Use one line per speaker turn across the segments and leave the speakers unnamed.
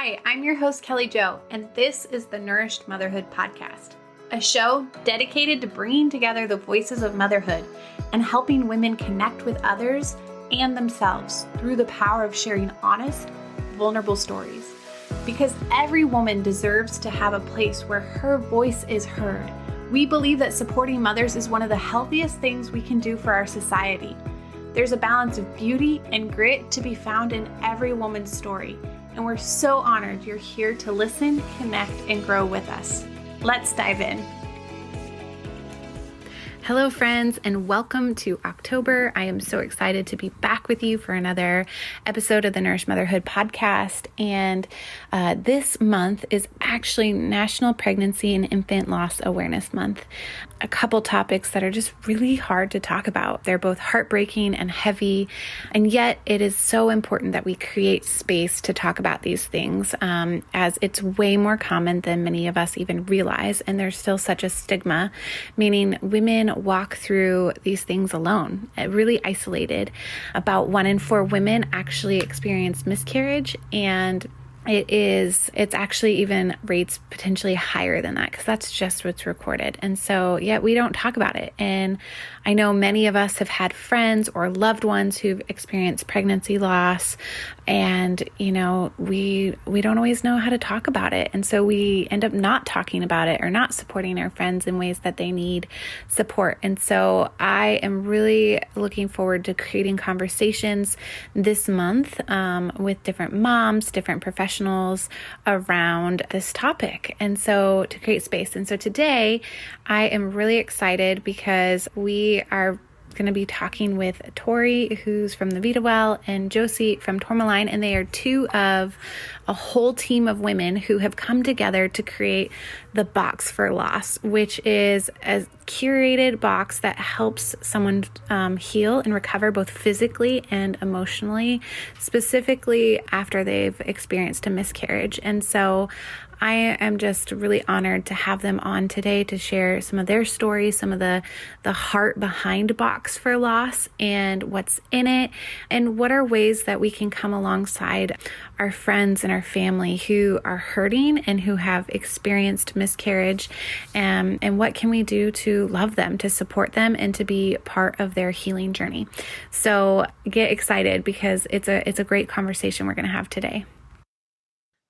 Hi, I'm your host, Kelly Jo, and this is the Nourished Motherhood Podcast, a show dedicated to bringing together the voices of motherhood and helping women connect with others and themselves through the power of sharing honest, vulnerable stories. Because every woman deserves to have a place where her voice is heard. We believe that supporting mothers is one of the healthiest things we can do for our society. There's a balance of beauty and grit to be found in every woman's story. And we're so honored you're here to listen, connect, and grow with us. Let's dive in. Hello, friends, and welcome to October. I am so excited to be back with you for another episode of the Nourished Motherhood Podcast. And this month is actually National Pregnancy and Infant Loss Awareness Month. A couple topics that are just really hard to talk about. They're both heartbreaking and heavy, and yet it is so important that we create space to talk about these things, as it's way more common than many of us even realize, and there's still such a stigma, meaning women walk through these things alone, really isolated. About 1 in 4 women actually experience miscarriage, and it's actually even rates potentially higher than that because that's just what's recorded. And so, yet we don't talk about it. And I know many of us have had friends or loved ones who've experienced pregnancy loss, and, you know, we don't always know how to talk about it. And so we end up not talking about it or not supporting our friends in ways that they need support. And so I am really looking forward to creating conversations this month with different moms, different professionals around this topic. And so to create space. And so today I am really excited because we are going to be talking with Torie, who's from the Vita Well, and Josie from Tourmaline, and they are two of a whole team of women who have come together to create the Box for Loss, which is a curated box that helps someone heal and recover both physically and emotionally, specifically after they've experienced a miscarriage. And so I am just really honored to have them on today to share some of their stories, some of the heart behind Box for Loss and what's in it, and what are ways that we can come alongside our friends and our family who are hurting and who have experienced miscarriage, and what can we do to love them, to support them, and to be part of their healing journey. So get excited because it's a great conversation we're going to have today.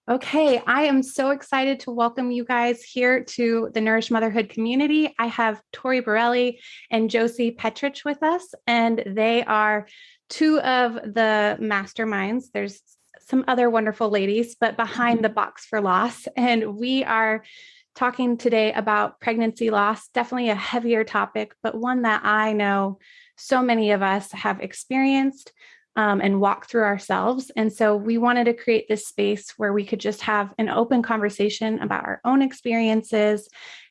Okay, I am so excited to welcome you guys here to the Nourished Motherhood community. I have Torie Borrelli and Josie Petrich with us, and they are two of the masterminds. There's some other wonderful ladies, but behind the Box for Loss. And we are talking today about pregnancy loss, definitely a heavier topic, but one that I know so many of us have experienced and walk through ourselves. And so we wanted to create this space where we could just have an open conversation about our own experiences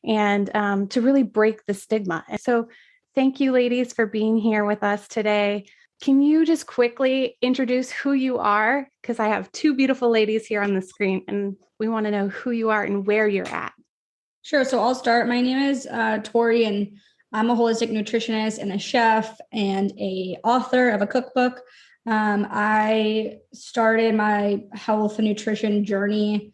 and to really break the stigma. And so thank you, ladies, for being here with us today. Can you just quickly introduce who you are? Because I have two beautiful ladies here on the screen, and we want to know who you are and where you're at.
Sure. So I'll start. My name is Torie, and I'm a holistic nutritionist and a chef and a author of a cookbook. I started my health and nutrition journey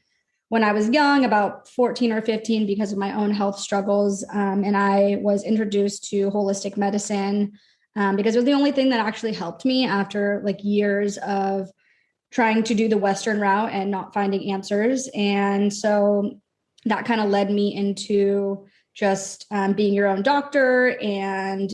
when I was young, about 14 or 15, because of my own health struggles. And I was introduced to holistic medicine because it was the only thing that actually helped me after like years of trying to do the Western route and not finding answers. And so that kind of led me into just being your own doctor and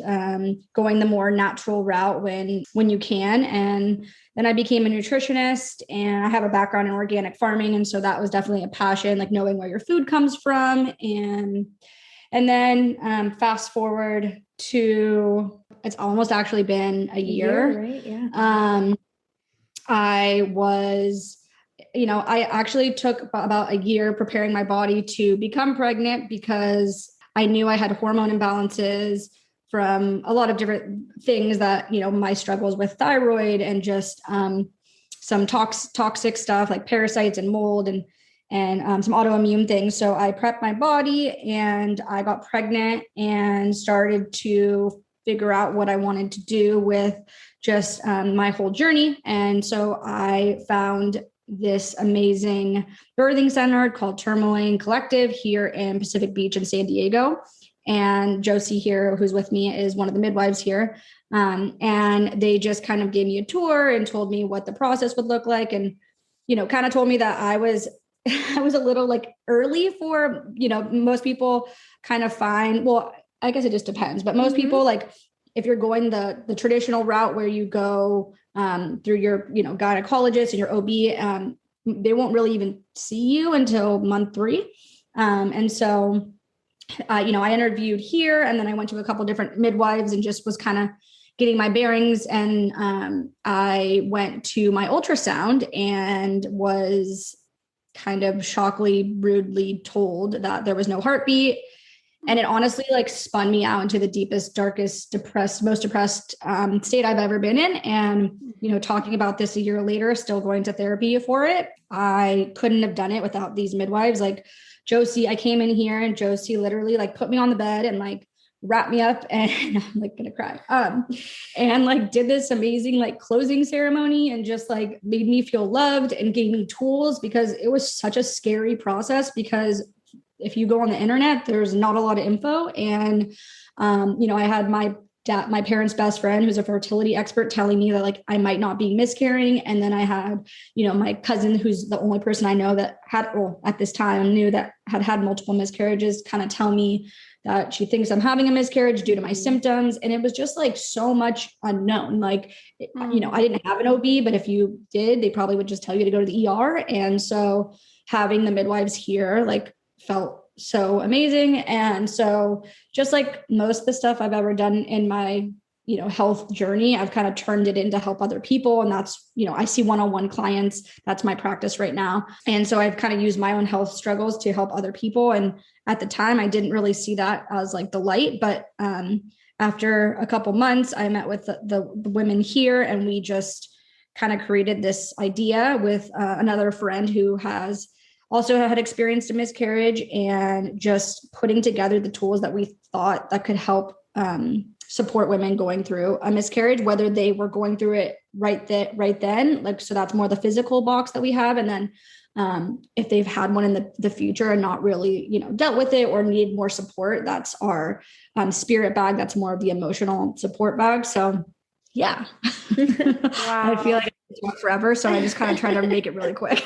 going the more natural route when you can. And then I became a nutritionist, and I have a background in organic farming. And so that was definitely a passion, like knowing where your food comes from. And then fast forward to, it's almost actually been a year.
Right? Yeah.
I actually took about a year preparing my body to become pregnant because I knew I had hormone imbalances from a lot of different things that, my struggles with thyroid and just some toxic stuff like parasites and mold and some autoimmune things. So I prepped my body and I got pregnant and started to figure out what I wanted to do with just my whole journey. And so I found this amazing birthing center called Tourmaline Collective here in Pacific Beach in San Diego. And Josie here, who's with me, is one of the midwives here. And they just kind of gave me a tour and told me what the process would look like. And, kind of told me that I was a little like early for, most people kind of find, well, I guess it just depends, but most people, like if you're going the traditional route where you go through your, gynecologist and your OB, they won't really even see you until month 3. And so, I interviewed here, and then I went to a couple different midwives and just was kind of getting my bearings. And I went to my ultrasound and was kind of shockingly, rudely told that there was no heartbeat. And it honestly like spun me out into the deepest, darkest, most depressed state I've ever been in. And, talking about this a year later, still going to therapy for it, I couldn't have done it without these midwives. Like Josie, I came in here and Josie literally like put me on the bed and like wrapped me up, and I'm like gonna cry. And like did this amazing like closing ceremony and just like made me feel loved and gave me tools, because it was such a scary process, because if you go on the internet, there's not a lot of info. And, I had my parents' best friend, who's a fertility expert, telling me that like I might not be miscarrying. And then I had, my cousin, who's the only person I know that had, well, at this time knew that had multiple miscarriages, kind of tell me that she thinks I'm having a miscarriage due to my symptoms. And it was just like so much unknown. Like, I didn't have an OB, but if you did, they probably would just tell you to go to the ER. And so having the midwives here, like, felt so amazing. And so just like most of the stuff I've ever done in my, health journey, I've kind of turned it in to help other people. And that's, I see one-on-one clients. That's my practice right now. And so I've kind of used my own health struggles to help other people. And at the time, I didn't really see that as like the light, but after a couple months, I met with the women here, and we just kind of created this idea with another friend who has also had experienced a miscarriage, and just putting together the tools that we thought that could help support women going through a miscarriage, whether they were going through it right then. Like, so that's more the physical box that we have. And then if they've had one in the future and not really, dealt with it or need more support, that's our spirit bag. That's more of the emotional support bag. So yeah, wow. I feel like it's not forever. So I just kind of try to make it really quick.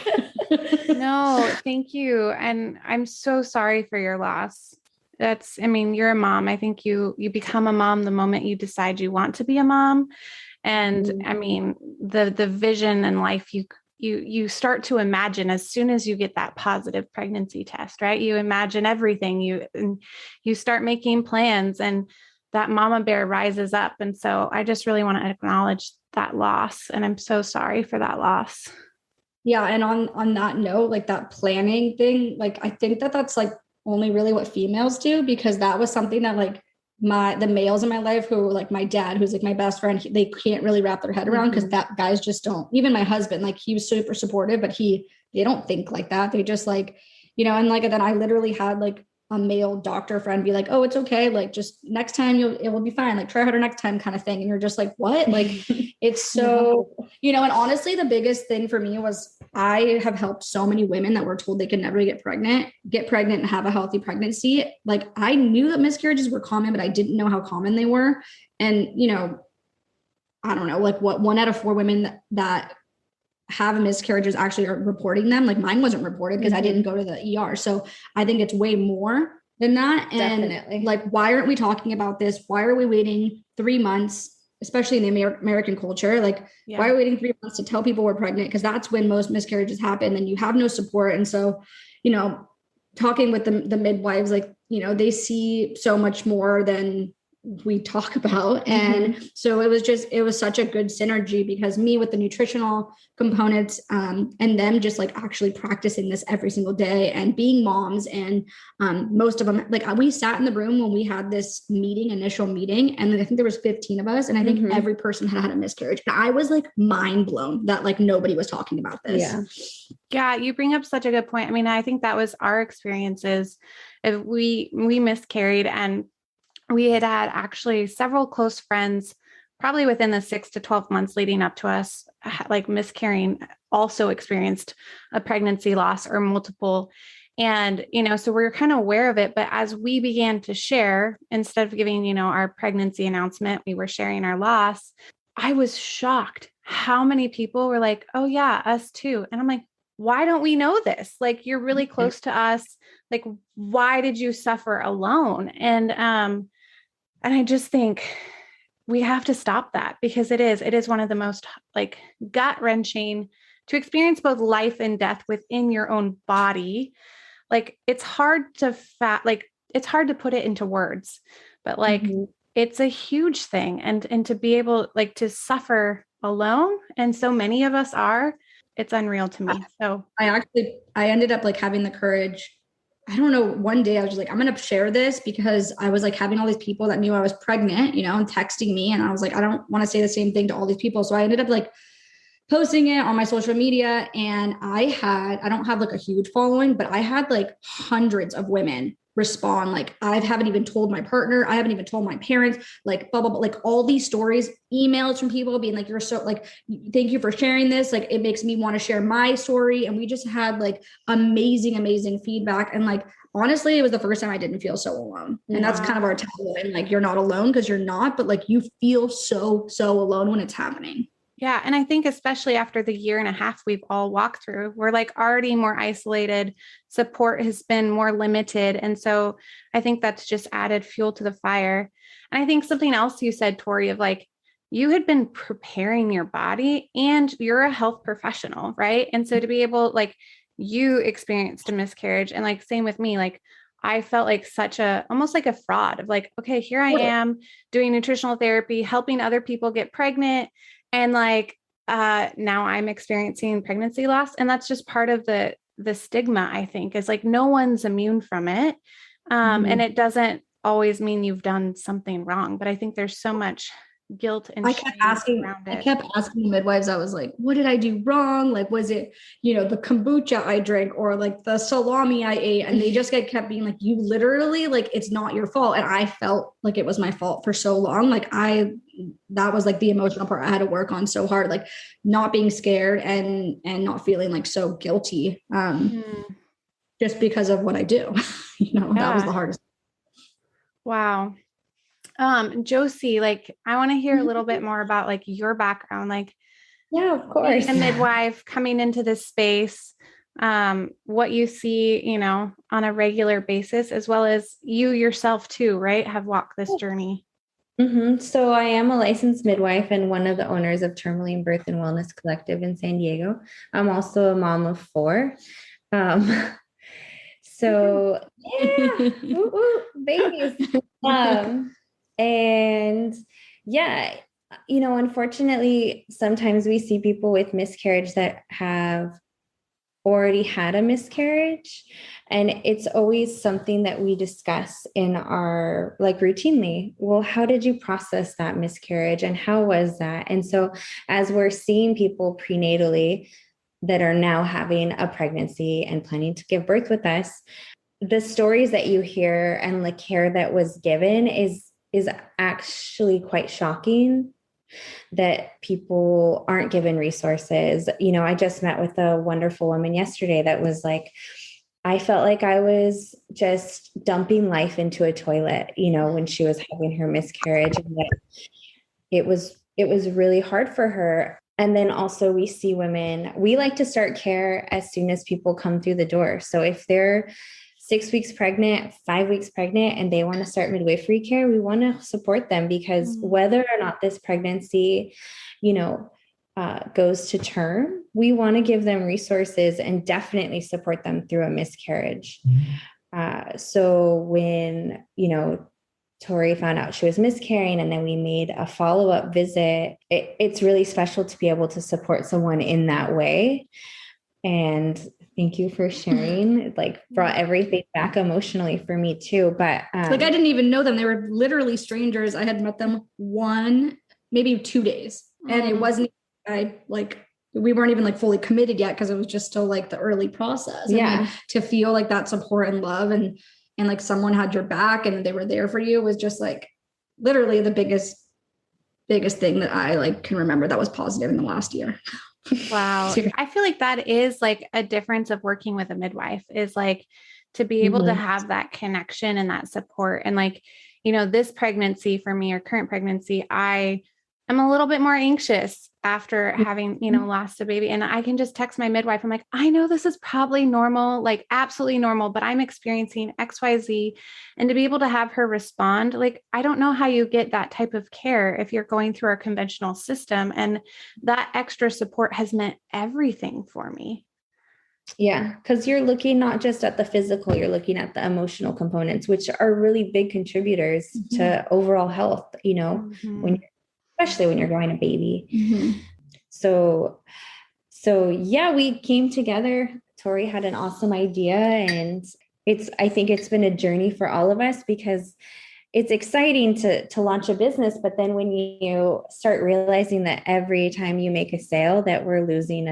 No, thank you. And I'm so sorry for your loss. You're a mom. I think you become a mom the moment you decide you want to be a mom. And the vision and life you start to imagine as soon as you get that positive pregnancy test, right? You imagine everything, you start making plans, and that mama bear rises up. And so I just really want to acknowledge that loss. And I'm so sorry for that loss.
Yeah. And on that note, like that planning thing, like, I think that's like only really what females do, because that was something that like the males in my life, who like my dad, who's like my best friend, they can't really wrap their head around, because that guys just don't. Even my husband, like he was super supportive, but they don't think like that. They just like, and like, then I literally had like a male doctor friend be like, oh, it's okay. Like, just next time it will be fine. Like, try harder next time, kind of thing. And you're just like, what? Like, it's so, and honestly, the biggest thing for me was I have helped so many women that were told they could never get pregnant and have a healthy pregnancy. Like, I knew that miscarriages were common, but I didn't know how common they were. And, I don't know, like what 1 out of 4 women that have a miscarriage actually are reporting them. Like, mine wasn't reported because I didn't go to the ER. So I think it's way more than that. And definitely, like, why aren't we talking about this? Why are we waiting 3 months, especially in the American culture? Like, why are we waiting 3 months to tell people we're pregnant? Because that's when most miscarriages happen, and you have no support. And so, talking with the midwives, like, they see so much more than we talk about. And so it was such a good synergy, because me with the nutritional components, and them just like actually practicing this every single day and being moms. And most of them, like, we sat in the room when we had this initial meeting, and I think there was 15 of us, and I think every person had a miscarriage. And I was like mind blown that like nobody was talking about this.
Yeah, you bring up such a good point. I think that was our experiences. If we miscarried, and we had actually several close friends probably within the 6 to 12 months leading up to us, like miscarrying, also experienced a pregnancy loss or multiple. And, so we were kind of aware of it. But as we began to share, instead of giving, our pregnancy announcement, we were sharing our loss. I was shocked how many people were like, oh yeah, us too. And I'm like, why don't we know this? Like, you're really close to us. Like, why did you suffer alone? And I just think we have to stop that, because it is one of the most like gut wrenching to experience both life and death within your own body. Like, it's hard to it's hard to put it into words, but like, it's a huge thing. And to be able like to suffer alone. And so many of us are, it's unreal to me. So
I ended up like having the courage. I don't know. One day I was just like, I'm going to share this, because I was like having all these people that knew I was pregnant, and texting me. And I was like, I don't want to say the same thing to all these people. So I ended up like posting it on my social media. And I don't have like a huge following, but I had like hundreds of women respond. Like, I haven't even told my partner. I haven't even told my parents, like blah, blah, blah, like all these stories, emails from people being like, you're so like, thank you for sharing this. Like, it makes me want to share my story. And we just had like amazing feedback. And like, honestly, it was the first time I didn't feel so alone. And that's kind of our tagline. Like, you're not alone, because you're not, but like you feel so alone when it's happening.
Yeah. And I think especially after the 1.5 years we've all walked through, we're like already more isolated. Support has been more limited. And so I think that's just added fuel to the fire. And I think something else you said, Torie, of like, you had been preparing your body and you're a health professional, right? And so to be able, like, you experienced a miscarriage, and like, same with me, like, I felt like almost like a fraud of like, okay, here I am doing nutritional therapy, helping other people get pregnant. And like, now I'm experiencing pregnancy loss. And that's just part of the stigma, I think, is like, no one's immune from it. And it doesn't always mean you've done something wrong, but I think there's so much guilt and shame around it.
I kept asking the midwives, I was like, what did I do wrong? Like, was it, the kombucha I drank, or like the salami I ate? And they just kept being like, you literally, like, it's not your fault. And I felt like it was my fault for so long. Like, that was like the emotional part I had to work on so hard, like not being scared and not feeling like so guilty, just because of what I do. That was the hardest.
Wow. Josie, like, I want to hear a little bit more about like your background, like,
yeah, of course,
a midwife coming into this space, what you see, on a regular basis, as well as you yourself too, right? Have walked this journey.
So I am a licensed midwife and one of the owners of Tourmaline Birth and Wellness Collective in San Diego. I'm also a mom of 4. So yeah, babies. And yeah, unfortunately, sometimes we see people with miscarriage that have already had a miscarriage, and it's always something that we discuss in our routinely. Well, how did you process that miscarriage, and how was that? And so as we're seeing people prenatally that are now having a pregnancy and planning to give birth with us, the stories that you hear and the care that was given is actually quite shocking, that people aren't given resources. I just met with a wonderful woman yesterday that was like, I felt like I was just dumping life into a toilet, when she was having her miscarriage, and that it was really hard for her. And then also we see women, we like to start care as soon as people come through the door. So if they're 6 weeks pregnant, 5 weeks pregnant, and they want to start midwifery care, we want to support them, because whether or not this pregnancy, goes to term, we want to give them resources and definitely support them through a miscarriage. So when, Torie found out she was miscarrying, and then we made a follow-up visit, it's really special to be able to support someone in that way. And thank you for sharing. It brought everything back emotionally for me too. But
I didn't even know them. They were literally strangers. I had met them 1, maybe 2 days. And it wasn't, we weren't even fully committed yet, because it was just still the early process. And to feel that support and love and someone had your back and they were there for you was just literally the biggest biggest thing that I like can remember that was positive in the last year.
Wow. I feel like that is like a difference of working with a midwife, is like to be able to have that connection and that support. And like, this pregnancy for me, or current pregnancy, I am a little bit more anxious after having, lost a baby. And I can just text my midwife. I'm like, I know this is probably normal, like absolutely normal, but I'm experiencing XYZ. And to be able to have her respond, like, I don't know how you get that type of care if you're going through our conventional system. And that extra support has meant everything for me.
Yeah, because you're looking not just at the physical, you're looking at the emotional components, which are really big contributors to overall health, especially when you're growing a baby. So yeah, we came together. Torie had an awesome idea, and I think it's been a journey for all of us, because it's exciting to launch a business, but then when you start realizing that every time you make a sale that we're losing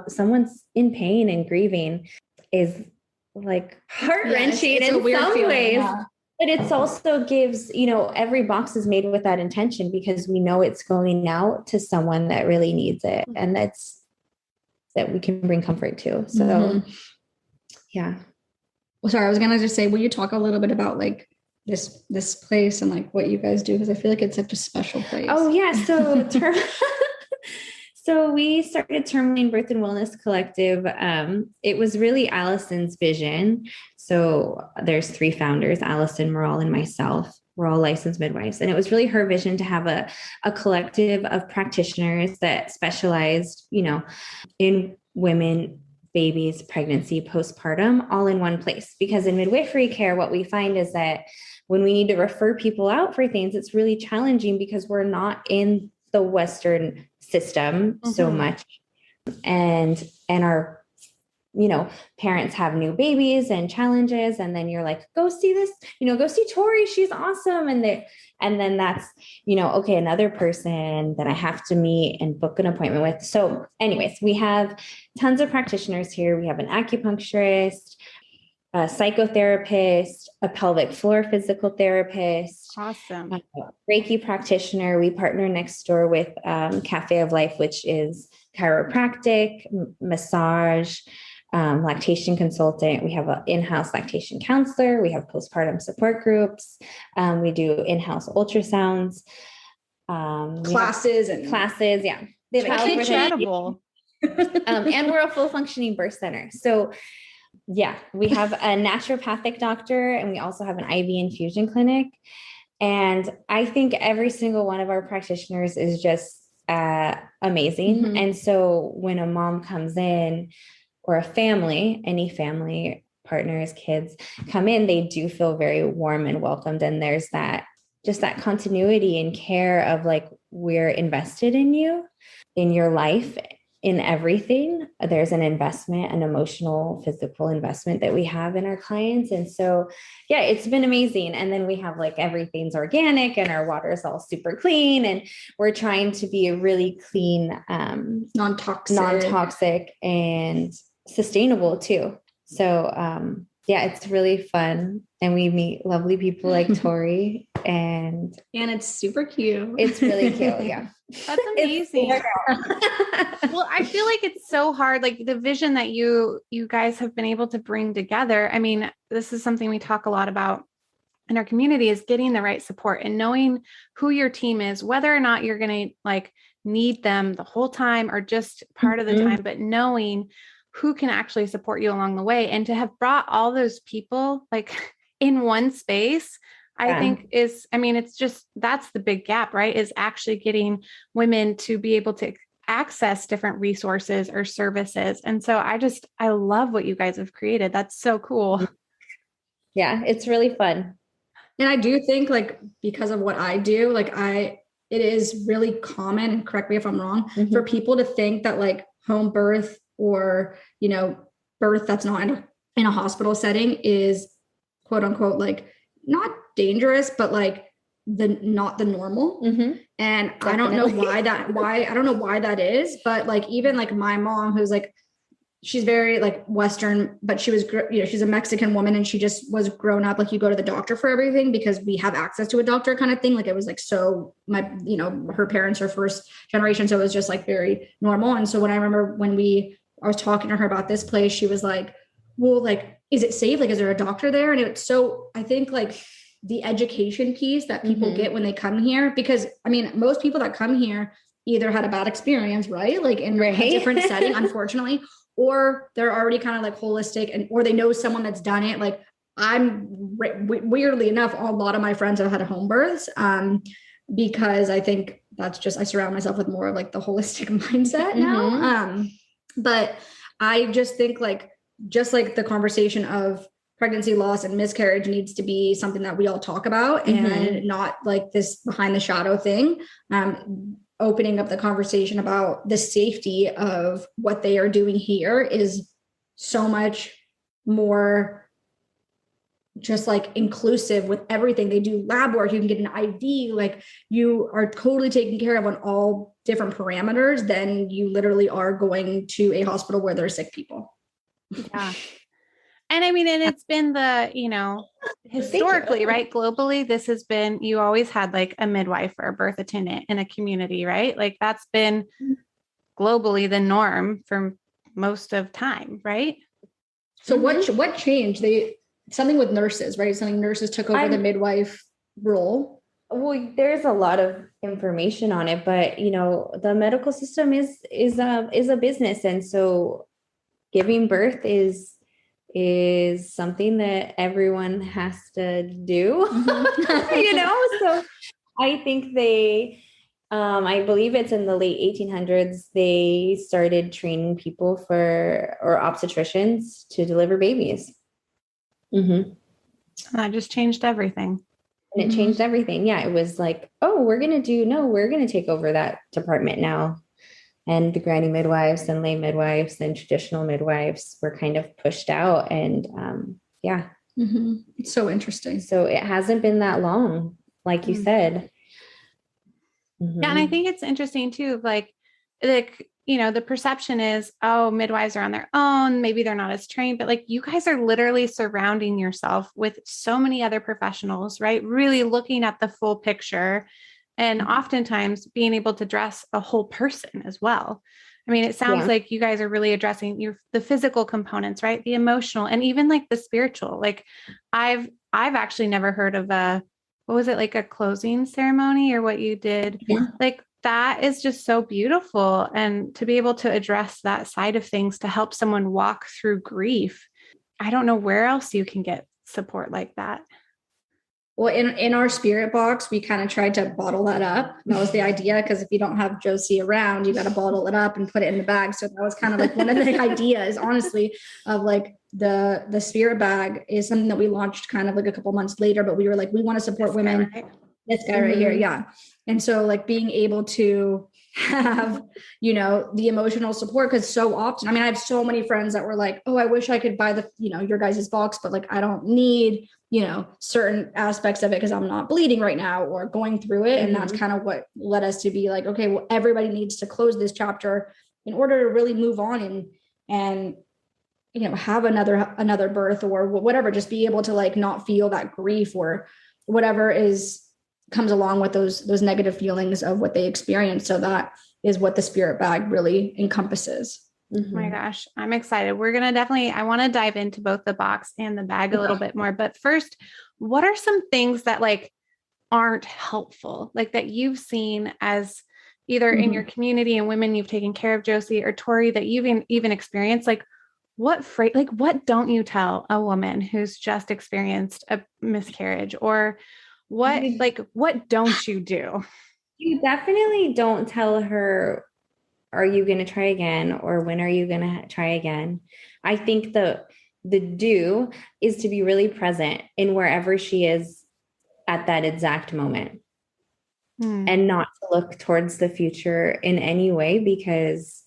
someone's in pain and grieving, is like heart-wrenching in some ways. Yeah. But it's also gives, every box is made with that intention, because we know it's going out to someone that really needs it, and that we can bring comfort to. So yeah.
Well, sorry, I was gonna just say, will you talk a little bit about like this place and like what you guys do? Because I feel like it's such a special place.
Oh yeah. So we started Tourmaline Birth and Wellness Collective. It was really Allison's vision. So there's 3 founders, Allison, Meral, and myself. We're all licensed midwives. And it was really her vision to have a collective of practitioners that specialized, in women, babies, pregnancy, postpartum, all in one place. Because in midwifery care, what we find is that when we need to refer people out for things, it's really challenging because we're not in the Western system so much. And our, parents have new babies and challenges. And then you're like, go see this, go see Torie. She's awesome. And then that's, okay, another person that I have to meet and book an appointment with. So anyways, we have tons of practitioners here. We have an acupuncturist, a psychotherapist, a pelvic floor physical therapist,
awesome,
a Reiki practitioner. We partner next door with Cafe of Life, which is chiropractic, massage, lactation consultant. We have an in-house lactation counselor. We have postpartum support groups. We do in-house ultrasounds,
classes.
Yeah,
that's incredible.
And we're a full functioning birth center. So yeah, we have a naturopathic doctor, and we also have an IV infusion clinic. And I think every single one of our practitioners is just amazing. And so when a mom comes in, or a family, any family, partners, kids come in, they do feel very warm and welcomed. And there's that continuity and care of like, we're invested in you, in your life, in everything. There's an investment, an emotional, physical investment that we have in our clients. And so, yeah, it's been amazing. And then we have like, everything's organic and our water is all super clean. And we're trying to be a really clean, non-toxic and sustainable too. So, yeah, it's really fun. And we meet lovely people like Torie, and
it's super cute.
It's really cute. Yeah.
That's amazing. Well, I feel like it's so hard. Like the vision that you guys have been able to bring together. I mean, this is something we talk a lot about in our community, is getting the right support and knowing who your team is, whether or not you're going to like need them the whole time or just part of the time, but knowing who can actually support you along the way. And to have brought all those people like in one space, I think it's just, that's the big gap, right? Is actually getting women to be able to access different resources or services. And so I love what you guys have created. That's so cool.
Yeah, it's really fun.
And I do think like, because of what I do, like it is really common, and correct me if I'm wrong, for people to think that like home birth or, birth that's not in a hospital setting is quote unquote, like not dangerous, but like not the normal. And definitely. I don't know why that is, but like, even like my mom, who's like, she's very like Western, but she was, she's a Mexican woman and she just was grown up. Like you go to the doctor for everything because we have access to a doctor kind of thing. Like it was like, so her parents are first generation. So it was just like very normal. And so when I remember I was talking to her about this place, she was like, well, like, is it safe? Like, is there a doctor there? And it's so, I think like the education piece that people get when they come here, because I mean, most people that come here either had a bad experience, right? Like in a different setting, unfortunately, or they're already kind of like holistic or they know someone that's done it. Like weirdly enough, a lot of my friends have had home births because I think that's just, I surround myself with more of like the holistic mindset now. But I just think like, just like the conversation of pregnancy loss and miscarriage needs to be something that we all talk about and not like this behind the shadow thing. Opening up the conversation about the safety of what they are doing here is so much more just like inclusive with everything. They do lab work, you can get an IV, like you are totally taken care of on all different parameters than you literally are going to a hospital where there are sick people.
Yeah. And I mean, and it's been historically, right? Globally, this has been, you always had like a midwife or a birth attendant in a community, right? Like that's been globally the norm for most of time, right?
So what changed? Something with nurses, right? Something nurses took over the midwife role.
Well, there's a lot of information on it, but the medical system is a business. And so giving birth is something that everyone has to do, so I think I believe it's in the late 1800s, they started training people or obstetricians to deliver babies.
That just changed everything.
And it changed everything. Yeah. It was like, oh, we're going to take over that department now. And the granny midwives and lay midwives and traditional midwives were kind of pushed out. And
It's so interesting.
So it hasn't been that long, like you said.
Yeah. And I think it's interesting too, like, the perception is, oh, midwives are on their own. Maybe they're not as trained, but like you guys are literally surrounding yourself with so many other professionals, right? Really looking at the full picture. And oftentimes being able to dress a whole person as well. I mean, it sounds like you guys are really addressing the physical components, right? The emotional and even like the spiritual. Like I've actually never heard of what was it, like a closing ceremony or what you did? Yeah. Like that is just so beautiful. And to be able to address that side of things to help someone walk through grief. I don't know where else you can get support like that.
Well, in our spirit box, we kind of tried to bottle that up. That was the idea, because if you don't have Josie around, you got to bottle it up and put it in the bag. So that was kind of like one of the ideas, honestly, of like the spirit bag is something that we launched kind of like a couple months later, but we were like, we want to support women. Right? This guy right here. Yeah. And so like being able to have, the emotional support, because so often, I mean, I have so many friends that were like, oh, I wish I could buy the, your guys' box, but like, I don't need, certain aspects of it because I'm not bleeding right now or going through it. And that's kind of what led us to be like, okay, well, everybody needs to close this chapter in order to really move on and have another birth or whatever, just be able to like not feel that grief or whatever comes along with those negative feelings of what they experience. So that is what the spirit bag really encompasses.
Oh my gosh, I'm excited. We're going to I want to dive into both the box and the bag a little bit more. But first, what are some things that like aren't helpful, like that you've seen as either in your community and women you've taken care of, Josie or Torie, that you've even experienced? Like what don't you tell a woman who's just experienced a miscarriage, or what don't you do?
You definitely don't tell her, are you going to try again? Or when are you going to try again? I think the do is to be really present in wherever she is at that exact moment and not to look towards the future in any way, because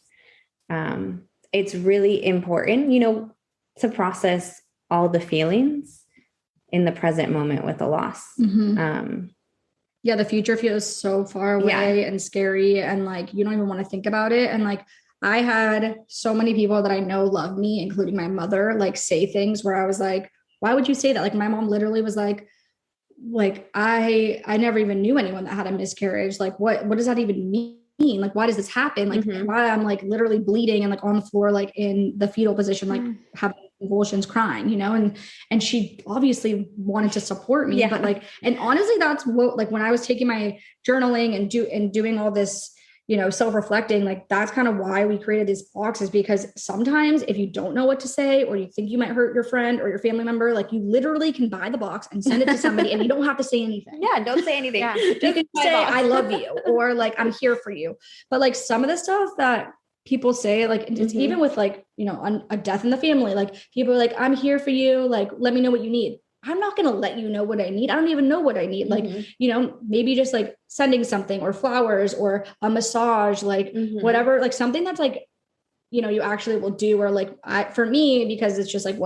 it's really important, to process all the feelings in the present moment with the loss.
The future feels so far away and scary, and like you don't even want to think about it. And like I had so many people that I know love me, including my mother, like say things where I was like, why would you say that? Like my mom literally was like I never even knew anyone that had a miscarriage. Like what does that even mean? Like why does this happen? Like why I'm like literally bleeding and like on the floor, like in the fetal position, like having convulsions, crying, you know, and she obviously wanted to support me, but like, and honestly, that's what, like when I was taking my journaling and doing all this, you know, self-reflecting, like that's kind of why we created these boxes, because sometimes if you don't know what to say, or you think you might hurt your friend or your family member, like you literally can buy the box and send it to somebody and you don't have to say anything.
Yeah. Don't say anything.
Yeah. You can say, I love you, or like, I'm here for you. But like some of the stuff that people say, like it's even with like, you know, a death in the family, like people are like, I'm here for you. Like, let me know what you need. I'm not going to let you know what I need. I don't even know what I need. Like, you know, maybe just like sending something or flowers or a massage, like whatever, like something that's like, you know, you actually will do. Or like for me, because it's just like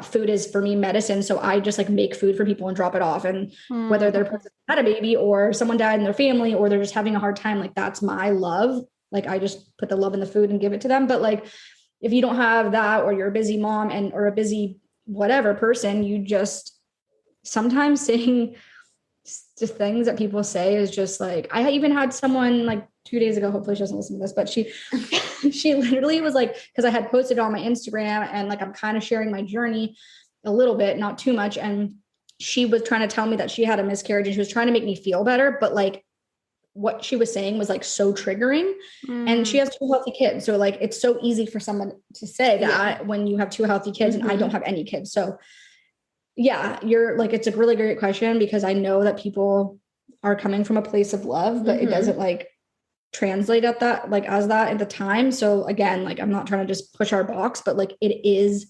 food is for me medicine. So I just like make food for people and drop it off. And whether they're had a baby or someone died in their family, or they're just having a hard time, like that's my love. Like I just put the love in the food and give it to them. But like, if you don't have that, or you're a busy mom or a busy whatever person, you just sometimes saying just things that people say is just like, I even had someone like 2 days ago, hopefully she doesn't listen to this, but she literally was like, because I had posted on my Instagram and like I'm kind of sharing my journey a little bit, not too much, and she was trying to tell me that she had a miscarriage and she was trying to make me feel better, but like what she was saying was like so triggering. And she has 2 healthy kids. So like, it's so easy for someone to say that when you have 2 healthy kids and I don't have any kids. So yeah, you're like, it's a really great question, because I know that people are coming from a place of love, but it doesn't like translate at that, like as that at the time. So again, like, I'm not trying to just push our box, but like, it is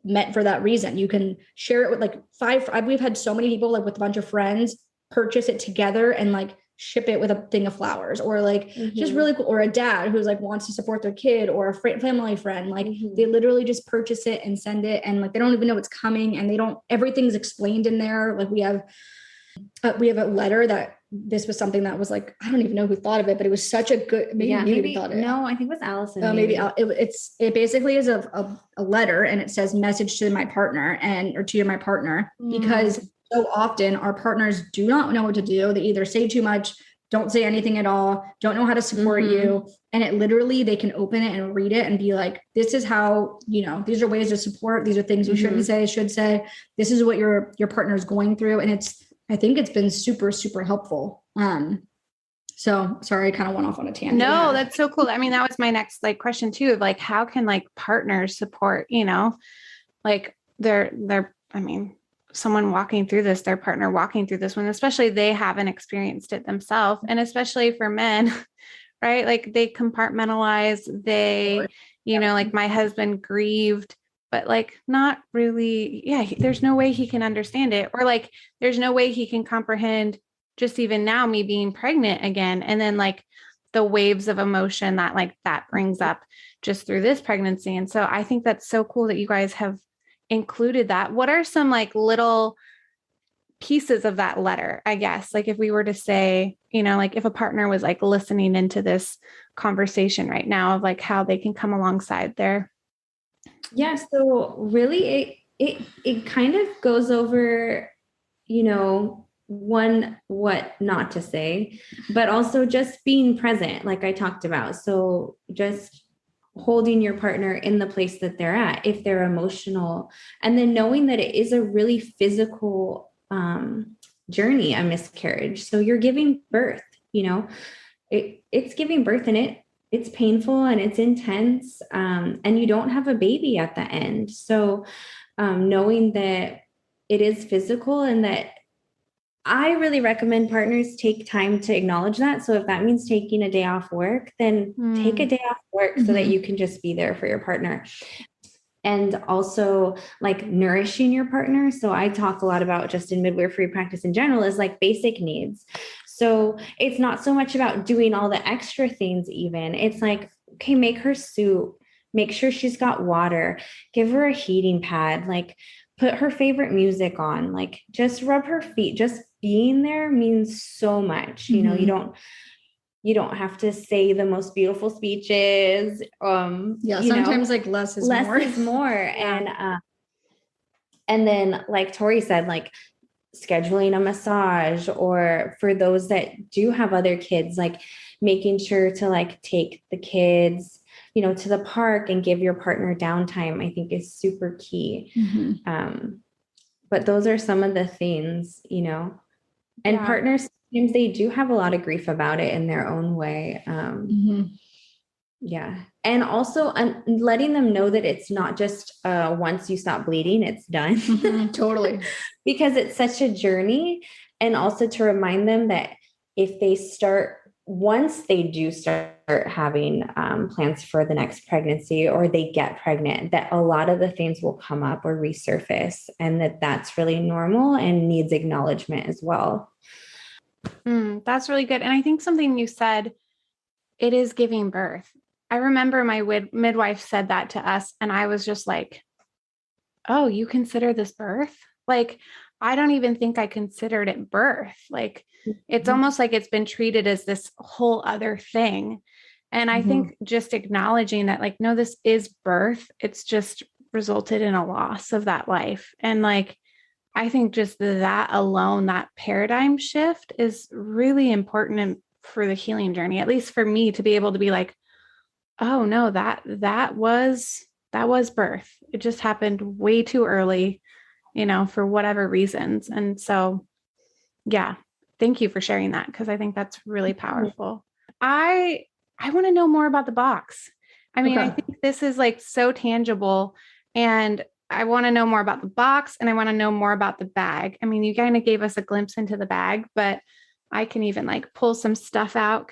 meant for that reason. You can share it with like we've had so many people like with a bunch of friends purchase it together and like ship it with a thing of flowers, or like just really cool, or a dad who's like wants to support their kid, or a family friend, like they literally just purchase it and send it, and like they don't even know it's coming, and everything's explained in there. Like we have a letter that this was something that was like, I don't even know who thought of it, but it was such a good, maybe thought of it.
No, I think it was Allison.
It basically is a letter, and it says message to my partner or to my partner, because so often our partners do not know what to do. They either say too much, don't say anything at all, don't know how to support you. And it literally, they can open it and read it and be like, this is how, you know, these are ways to support. These are things you shouldn't say, should say. This is what your partner is going through. And I think it's been super, super helpful. So sorry, I kind of went off on a tangent.
No, that's so cool. I mean, that was my next like question too, of like, how can like partners support, you know, like I mean, someone walking through this, their partner walking through this one, especially they haven't experienced it themselves. And especially for men, right? Like they compartmentalize, you know, like my husband grieved, but like not really, there's no way he can understand it. Or like, there's no way he can comprehend just even now me being pregnant again. And then like the waves of emotion that brings up just through this pregnancy. And so I think that's so cool that you guys have included that. What are some like little pieces of that letter, I guess, like if we were to say, you know, like if a partner was like listening into this conversation right now of like how they can come alongside there?
Yeah. So really it kind of goes over, you know, what not to say, but also just being present, like I talked about. So just holding your partner in the place that they're at, if they're emotional, and then knowing that it is a really physical journey, a miscarriage. So you're giving birth, you know, it's giving birth, and it's painful and it's intense. And you don't have a baby at the end. So knowing that it is physical, and that I really recommend partners take time to acknowledge that. So if that means taking a day off work, then take a day off work so that you can just be there for your partner. And also like nourishing your partner. So I talk a lot about, just in midwifery practice in general, is like basic needs. So it's not so much about doing all the extra things even. It's like, okay, make her soup, make sure she's got water, give her a heating pad, like put her favorite music on, like just rub her feet. Just being there means so much. You know, You don't have to say the most beautiful speeches.
Sometimes like less is more.
Less is more.
Yeah.
And then like Torie said, like scheduling a massage, or for those that do have other kids, like making sure to like take the kids, to the park and give your partner downtime, I think is super key. But those are some of the things, and partners, sometimes they do have a lot of grief about it in their own way. Yeah. And also letting them know that it's not just once you stop bleeding, it's done.
Totally.
Because it's such a journey. And also to remind them that if they once they do start having plans for the next pregnancy, or they get pregnant, that a lot of the things will come up or resurface, and that's really normal and needs acknowledgement as well.
That's really good. And I think something you said, it is giving birth. I remember my midwife said that to us, and I was just like, oh, you consider this birth? Like, I don't even think I considered it birth. Like, it's almost like it's been treated as this whole other thing. And I think just acknowledging that, like, no, this is birth. It's just resulted in a loss of that life. And like, I think just that alone, that paradigm shift is really important for the healing journey, at least for me, to be able to be like, oh no, that was birth. It just happened way too early, for whatever reasons. And so, yeah, thank you for sharing that, because I think that's really powerful. I want to know more about the box. I mean, I think this is like so tangible, and I want to know more about the box, and I want to know more about the bag. I mean, you kind of gave us a glimpse into the bag, but I can even like pull some stuff out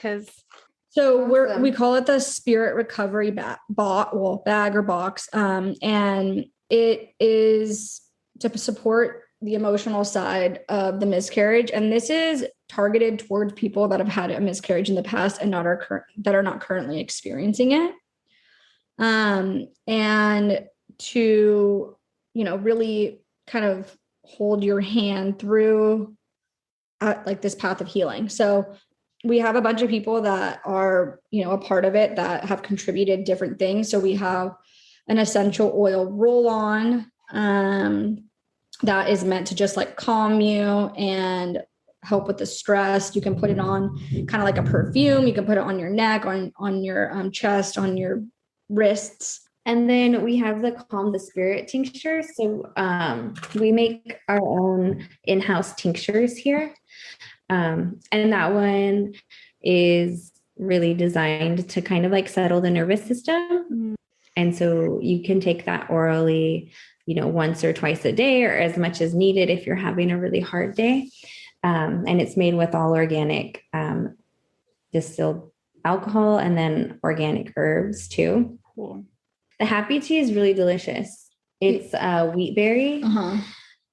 So we call it the Spirit Recovery bag or box. And it is to support the emotional side of the miscarriage. And this is targeted towards people that have had a miscarriage in the past and that are not currently experiencing it. And to, really kind of hold your hand through like this path of healing. So we have a bunch of people that are, a part of it that have contributed different things. So we have an essential oil roll-on that is meant to just like calm you and help with the stress. You can put it on kind of like a perfume. You can put it on your neck, on your chest, on your wrists.
And then we have the Calm the Spirit tincture. So we make our own in-house tinctures here. And that one is really designed to kind of like settle the nervous system. And so you can take that orally, once or twice a day, or as much as needed if you're having a really hard day. And it's made with all organic distilled alcohol and then organic herbs too.
Cool.
The Happy Tea is really delicious. It's wheat berry.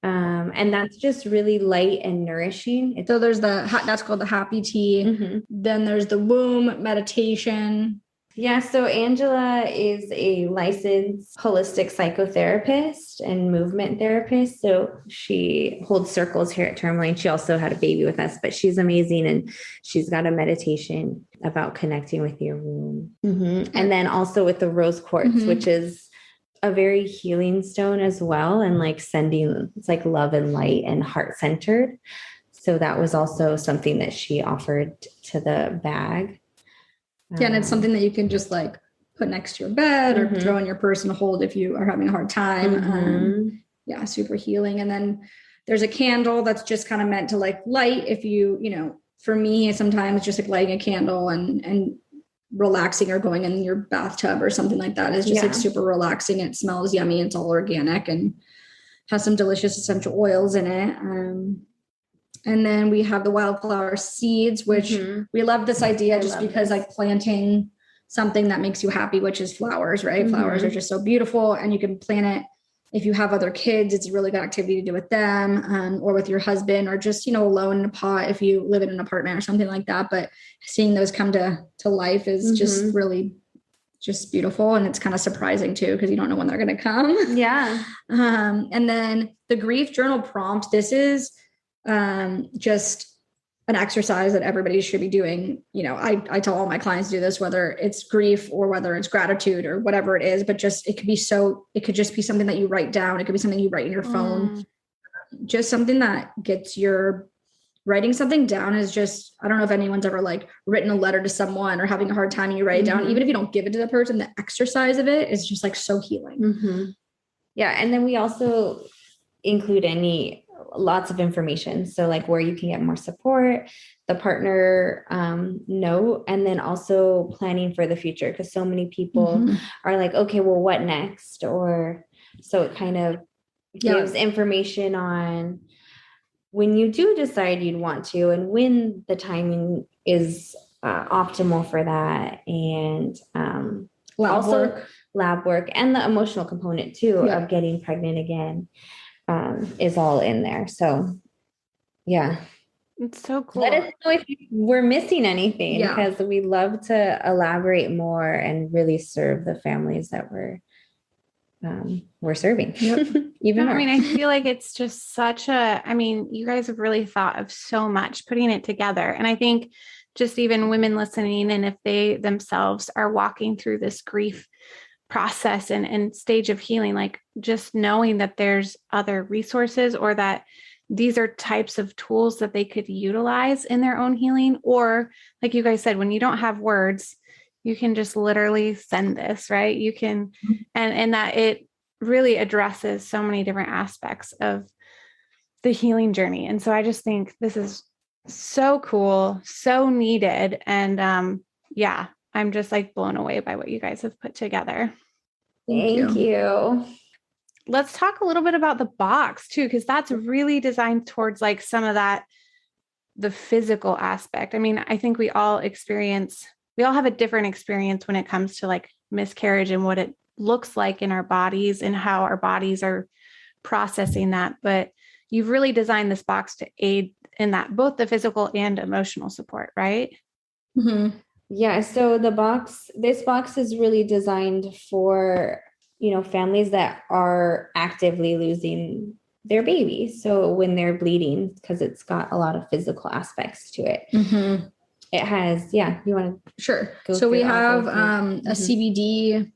And that's just really light and nourishing.
So there's that's called the Happy Tea. Then there's the womb meditation.
Yeah. So Angela is a licensed holistic psychotherapist and movement therapist. So she holds circles here at Tourmaline. She also had a baby with us, but she's amazing. And she's got a meditation about connecting with your womb. And then also with the rose quartz, which is a very healing stone as well. And like it's like love and light and heart centered. So that was also something that she offered to the bag.
Yeah, and it's something that you can just like put next to your bed or throw in your purse and hold if you are having a hard time. Yeah, super healing. And then there's a candle that's just kind of meant to like light if for me, sometimes just like lighting a candle and relaxing or going in your bathtub or something like that is just like super relaxing. It smells yummy. It's all organic and has some delicious essential oils in it. And then we have the wildflower seeds, which we love this idea just because like planting something that makes you happy, which is flowers, right? Flowers are just so beautiful, and you can plant it if you have other kids. It's a really good activity to do with them or with your husband, or just, alone in a pot if you live in an apartment or something like that. But seeing those come to life is just really just beautiful. And it's kind of surprising too, because you don't know when they're going to come.
Yeah.
And then the grief journal prompt, this is just an exercise that everybody should be doing. You know, I tell all my clients to do this, whether it's grief or whether it's gratitude or whatever it is, but just, it could just be something that you write down. It could be something you write in your phone, just something that gets your writing something down is just, I don't know if anyone's ever like written a letter to someone or having a hard time and you write it down, even if you don't give it to the person, the exercise of it is just like so healing.
Yeah. And then we also include lots of information. So like where you can get more support, the partner note, and then also planning for the future. Because so many people are like, okay, well, what next? Or so it kind of gives information on when you do decide you'd want to, and when the timing is optimal for that. And lab work and the emotional component too of getting pregnant again is all in there. So yeah.
It's so cool.
Let us know if we're missing anything, because we love to elaborate more and really serve the families that we're serving. Even more.
I mean, I feel like it's just you guys have really thought of so much putting it together. And I think just even women listening, and if they themselves are walking through this grief process and stage of healing, like just knowing that there's other resources, or that these are types of tools that they could utilize in their own healing. Or like you guys said, when you don't have words, you can just literally send this, right? You can, and that it really addresses so many different aspects of the healing journey. And so I just think this is so cool, so needed. And I'm just like blown away by what you guys have put together.
Thank you.
Let's talk a little bit about the box too, because that's really designed towards like some of that, the physical aspect. I mean, I think we all have a different experience when it comes to like miscarriage and what it looks like in our bodies and how our bodies are processing that. But you've really designed this box to aid in that, both the physical and emotional support, right?
Yeah. So this box is really designed for, families that are actively losing their baby. So when they're bleeding, because it's got a lot of physical aspects to it. It has, you want to?
Sure. So we have a CBD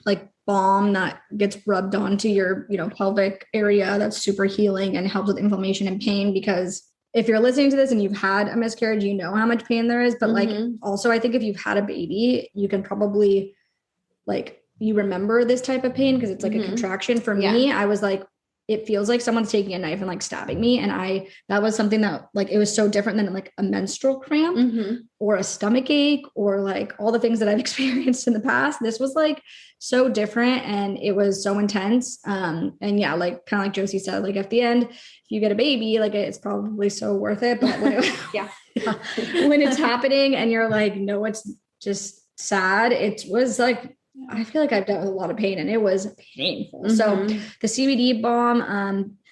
like balm that gets rubbed onto your, pelvic area. That's super healing and helps with inflammation and pain, because if you're listening to this and you've had a miscarriage, you know how much pain there is. But like, also, I think if you've had a baby, you can probably you remember this type of pain because it's like a contraction. For me, I was like, it feels like someone's taking a knife and like stabbing me. And that was something that like, it was so different than like a menstrual cramp or a stomach ache or like all the things that I've experienced in the past. This was like so different and it was so intense. And like kind of like Josie said, like at the end, if you get a baby, like it's probably so worth it. But when when it's happening and you're like, no, it's just sad. It was like, I feel like I've dealt with a lot of pain and it was painful. So the CBD balm,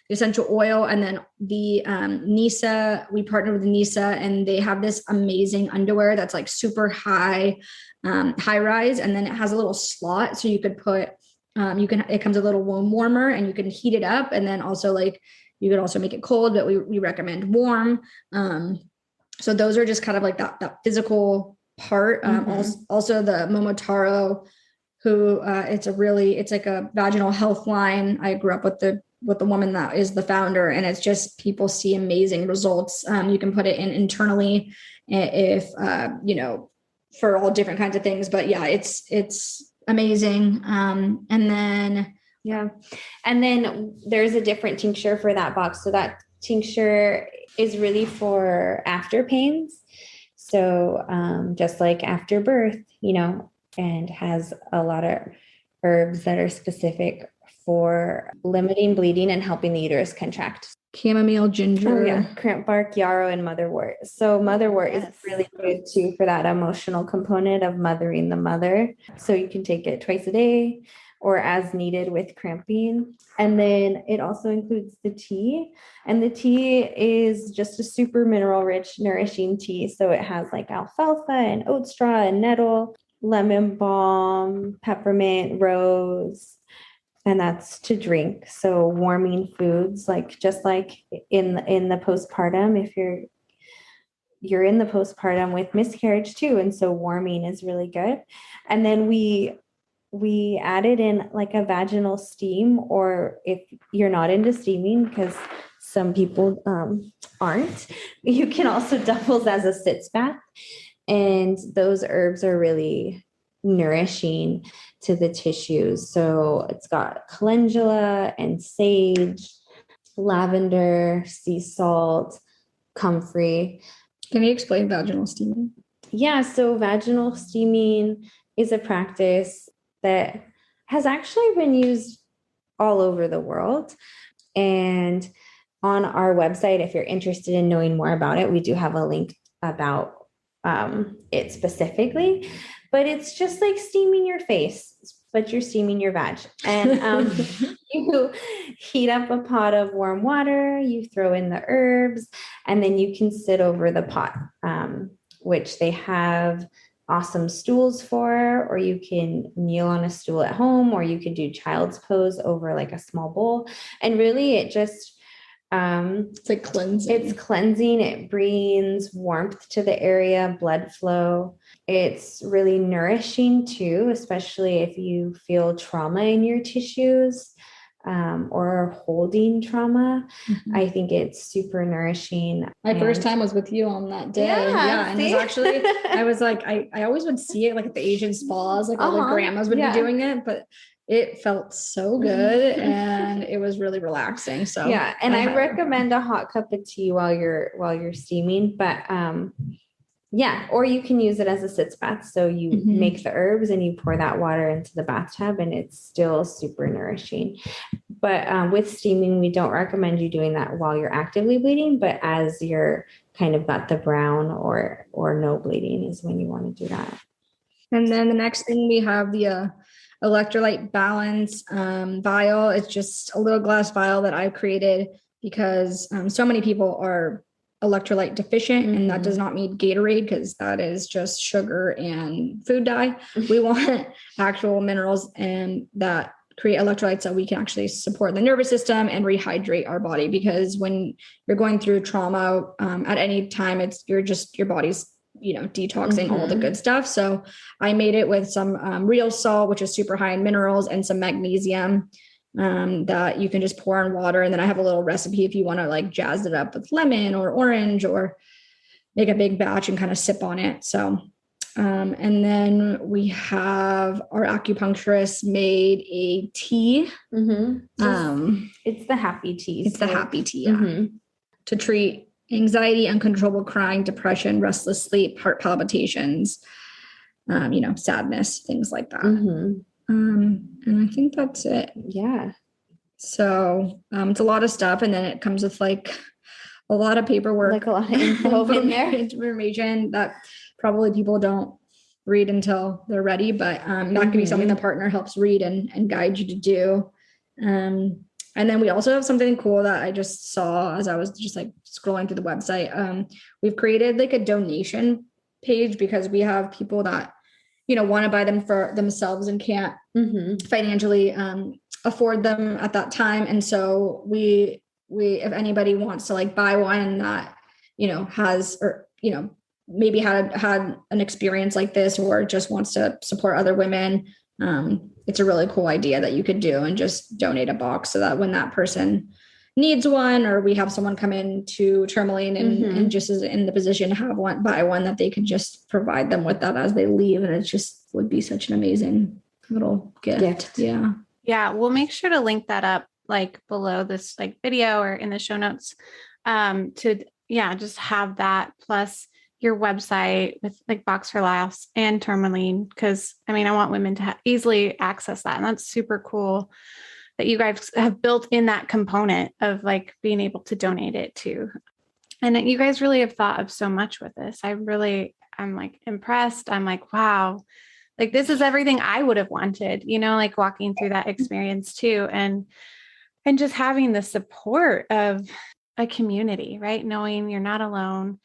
the essential oil, and then the NISA, we partnered with NISA and they have this amazing underwear that's like super high rise. And then it has a little slot. So you could put, it comes with a little womb warmer and you can heat it up. And then also like, you could also make it cold, but we recommend warm. So those are just kind of like that physical part. Also the Momotaro, who it's like a vaginal health line. I grew up with the woman that is the founder, and it's just people see amazing results. You can put it in internally if for all different kinds of things. But yeah, it's amazing. And then
there's a different tincture for that box. So that tincture is really for after pains. So just like after birth, and has a lot of herbs that are specific for limiting bleeding and helping the uterus contract.
Chamomile, ginger,
cramp bark, yarrow, and motherwort. So motherwort is really good too for that emotional component of mothering the mother. So you can take it twice a day or as needed with cramping. And then it also includes the tea. And the tea is just a super mineral rich, nourishing tea. So it has like alfalfa and oat straw and nettle, lemon balm, peppermint, rose, and that's to drink. So warming foods, like just like in the postpartum, if you're you're in the postpartum with miscarriage too. And so warming is really good. And then we added in like a vaginal steam, or if you're not into steaming, because some people aren't, you can also doubles as a sitz bath. And those herbs are really nourishing to the tissues. So it's got calendula and sage, lavender, sea salt, comfrey.
Can you explain vaginal steaming?
Yeah, so vaginal steaming is a practice that has actually been used all over the world. And on our website, if you're interested in knowing more about it, we do have a link about it specifically. But it's just like steaming your face, but you're steaming your vag. And you heat up a pot of warm water, you throw in the herbs, and then you can sit over the pot, which they have awesome stools for, or you can kneel on a stool at home, or you could do child's pose over like a small bowl. And really it just,
it's like cleansing.
It's cleansing. It brings warmth to the area, blood flow. It's really nourishing too, especially if you feel trauma in your tissues, or holding trauma. Mm-hmm. I think it's super nourishing.
My first time was with you on that day. Yeah. And it was actually, I was like, I always would see it like at the Asian spas, like all the grandmas would be doing it, but it felt so good and it was really relaxing. So
yeah. And I recommend a hot cup of tea while you're steaming, but, yeah, or you can use it as a sitz bath. So you make the herbs and you pour that water into the bathtub, and it's still super nourishing. But with steaming, we don't recommend you doing that while you're actively bleeding, but as you're kind of got the brown or no bleeding is when you want to do that.
And then the next thing we have the electrolyte balance vial. It's just a little glass vial that I've created because so many people are electrolyte deficient, and that does not mean Gatorade, because that is just sugar and food dye. We want actual minerals and that create electrolytes so we can actually support the nervous system and rehydrate our body, because when you're going through trauma at any time, your body's detoxing all the good stuff. So I made it with some real salt, which is super high in minerals, and some magnesium that you can just pour in water. And then I have a little recipe if you want to like jazz it up with lemon or orange, or make a big batch and kind of sip on it. So, and then we have our acupuncturist made a tea.
It's the happy tea.
It's the happy tea, to treat anxiety, uncontrollable crying, depression, restless sleep, heart palpitations, sadness, things like that. And I think that's it.
Yeah.
So it's a lot of stuff. And then it comes with like a lot of paperwork,
like a lot of info in there,
information that probably people don't read until they're ready, but that could be something the partner helps read and guide you to do. And then we also have something cool that I just saw as I was just like scrolling through the website. We've created like a donation page because we have people that, want to buy them for themselves and can't financially afford them at that time. And so we, if anybody wants to like buy one that, has, or, maybe had an experience like this, or just wants to support other women, it's a really cool idea that you could do and just donate a box so that when that person needs one, or we have someone come in to Tourmaline and just is in the position to have one, buy one, that they could just provide them with that as they leave. And it just would be such an amazing little gift. Yeah.
Yeah. We'll make sure to link that up like below this like video or in the show notes to just have that, plus your website with like Box for Laughs and Tourmaline. Cause I want women to easily access that. And that's super cool that you guys have built in that component of like being able to donate it to. And you guys really have thought of so much with this. I'm like impressed. I'm like, wow, like this is everything I would have wanted, like walking through that experience too. And just having the support of a community, right? Knowing you're not alone.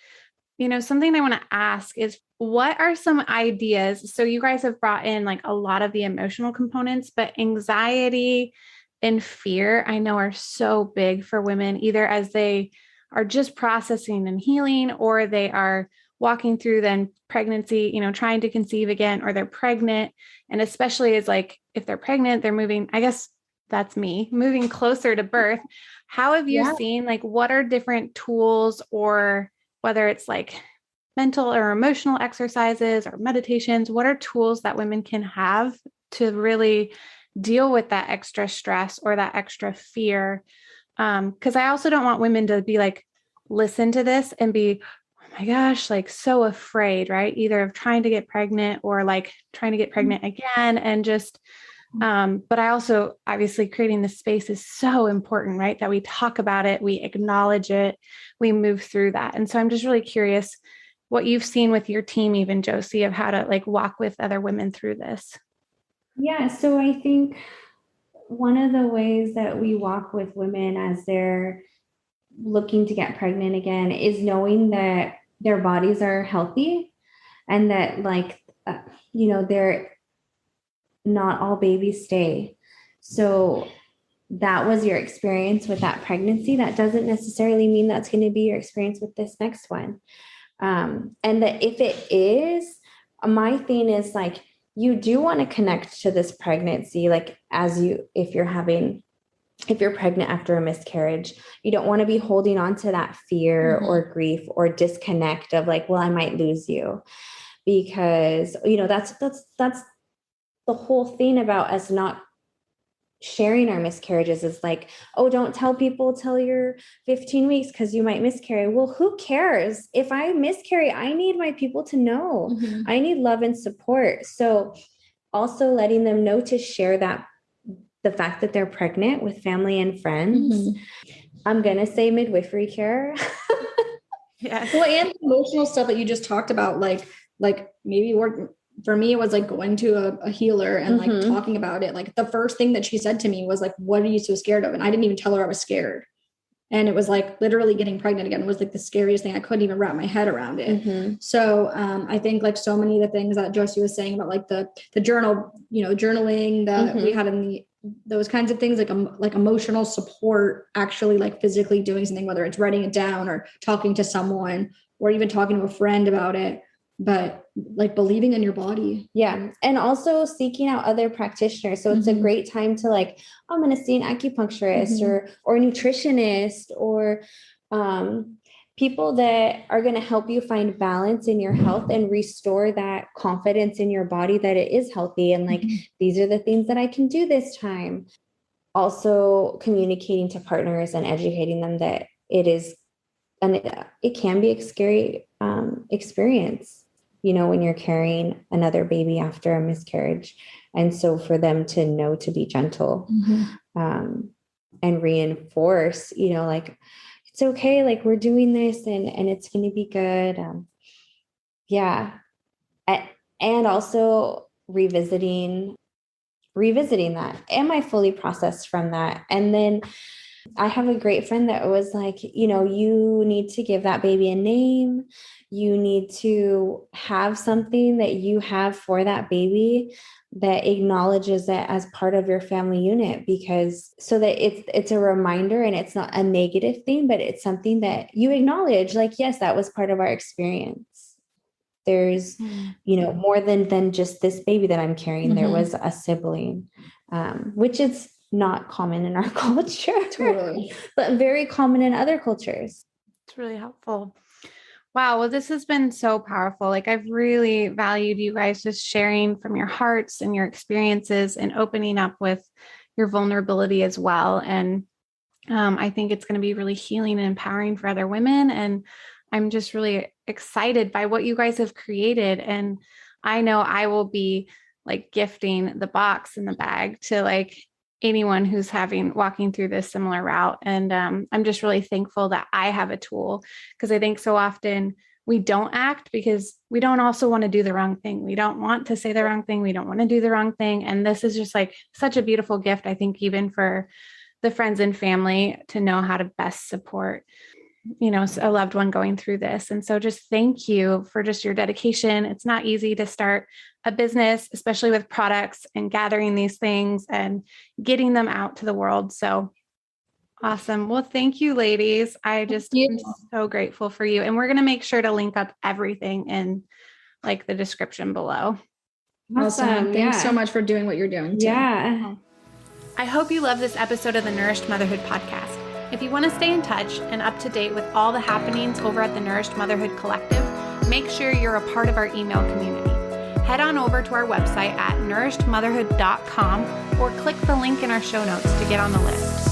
Something I want to ask is, what are some ideas? So you guys have brought in like a lot of the emotional components, but anxiety and fear, I know, are so big for women, either as they are just processing and healing, or they are walking through then pregnancy, trying to conceive again, or they're pregnant. And especially as like, if they're pregnant, they're moving, I guess that's me, moving closer to birth. How have you seen, like, what are different tools, or whether it's like mental or emotional exercises or meditations, what are tools that women can have to really deal with that extra stress or that extra fear? Because I also don't want women to be like, listen to this and be, oh my gosh, like so afraid, right? Either of trying to get pregnant or like trying to get pregnant again. And just, but I also, obviously, creating the space is so important, right? That we talk about it, we acknowledge it, we move through that. And so I'm just really curious what you've seen with your team, even Josie, of how to like walk with other women through this.
Yeah. So I think one of the ways that we walk with women as they're looking to get pregnant again is knowing that their bodies are healthy and that they're not all babies stay. So that was your experience with that pregnancy. That doesn't necessarily mean that's going to be your experience with this next one. And that if it is, my thing is like, you do want to connect to this pregnancy, like if you're pregnant after a miscarriage, you don't want to be holding on to that fear or grief or disconnect of like, well, I might lose you, because, that's the whole thing about us not sharing our miscarriages is like, oh, don't tell people till you're 15 weeks because you might miscarry. Well, who cares? If I miscarry, I need my people to know. I need love and support. So also letting them know to share the fact that they're pregnant with family and friends. I'm going to say midwifery care.
Yeah. Well, and emotional stuff that you just talked about, like maybe for me, it was like going to a healer and like talking about it. Like the first thing that she said to me was like, what are you so scared of? And I didn't even tell her I was scared. And it was like literally getting pregnant again was like the scariest thing. I couldn't even wrap my head around it. So I think like so many of the things that Josie was saying about like the journal, journaling that we had in those kinds of things, like emotional support, actually like physically doing something, whether it's writing it down or talking to someone or even talking to a friend about it, but like believing in your body.
Yeah. And also seeking out other practitioners. So it's a great time to like, I'm going to see an acupuncturist or a nutritionist or people that are going to help you find balance in your health and restore that confidence in your body that it is healthy. And like, these are the things that I can do this time. Also communicating to partners and educating them that it is, and it can be a scary experience, when you're carrying another baby after a miscarriage. And so for them to know to be gentle and reinforce, like, it's okay, like we're doing this and it's going to be good. And also revisiting that. Am I fully processed from that? And then I have a great friend that was like, you need to give that baby a name. You need to have something that you have for that baby that acknowledges it as part of your family unit, because so that it's a reminder and it's not a negative thing, but it's something that you acknowledge, like, yes, that was part of our experience. There's, more than just this baby that I'm carrying. There was a sibling, which is not common in our culture,
Totally,
but very common in other cultures.
It's really helpful. Wow. Well, this has been so powerful. Like, I've really valued you guys just sharing from your hearts and your experiences and opening up with your vulnerability as well. And I think it's going to be really healing and empowering for other women. And I'm just really excited by what you guys have created. And I know I will be like gifting the box and the bag to like anyone who's walking through this similar route. And I'm just really thankful that I have a tool, because I think so often we don't act because we don't also want to do the wrong thing. We don't want to say the wrong thing. We don't want to do the wrong thing. And this is just like such a beautiful gift, I think, even for the friends and family to know how to best support, a loved one going through this. And so just thank you for just your dedication. It's not easy to start a business, especially with products and gathering these things and getting them out to the world. So Awesome. Well, thank you, ladies. I just am so grateful for you. And we're going to make sure to link up everything in like the description below.
Awesome. Thanks so much for doing what you're doing too.
Yeah.
I hope you love this episode of the Nourished Motherhood podcast. If you want to stay in touch and up to date with all the happenings over at the Nourished Motherhood Collective, make sure you're a part of our email community. Head on over to our website at nourishedmotherhood.com or click the link in our show notes to get on the list.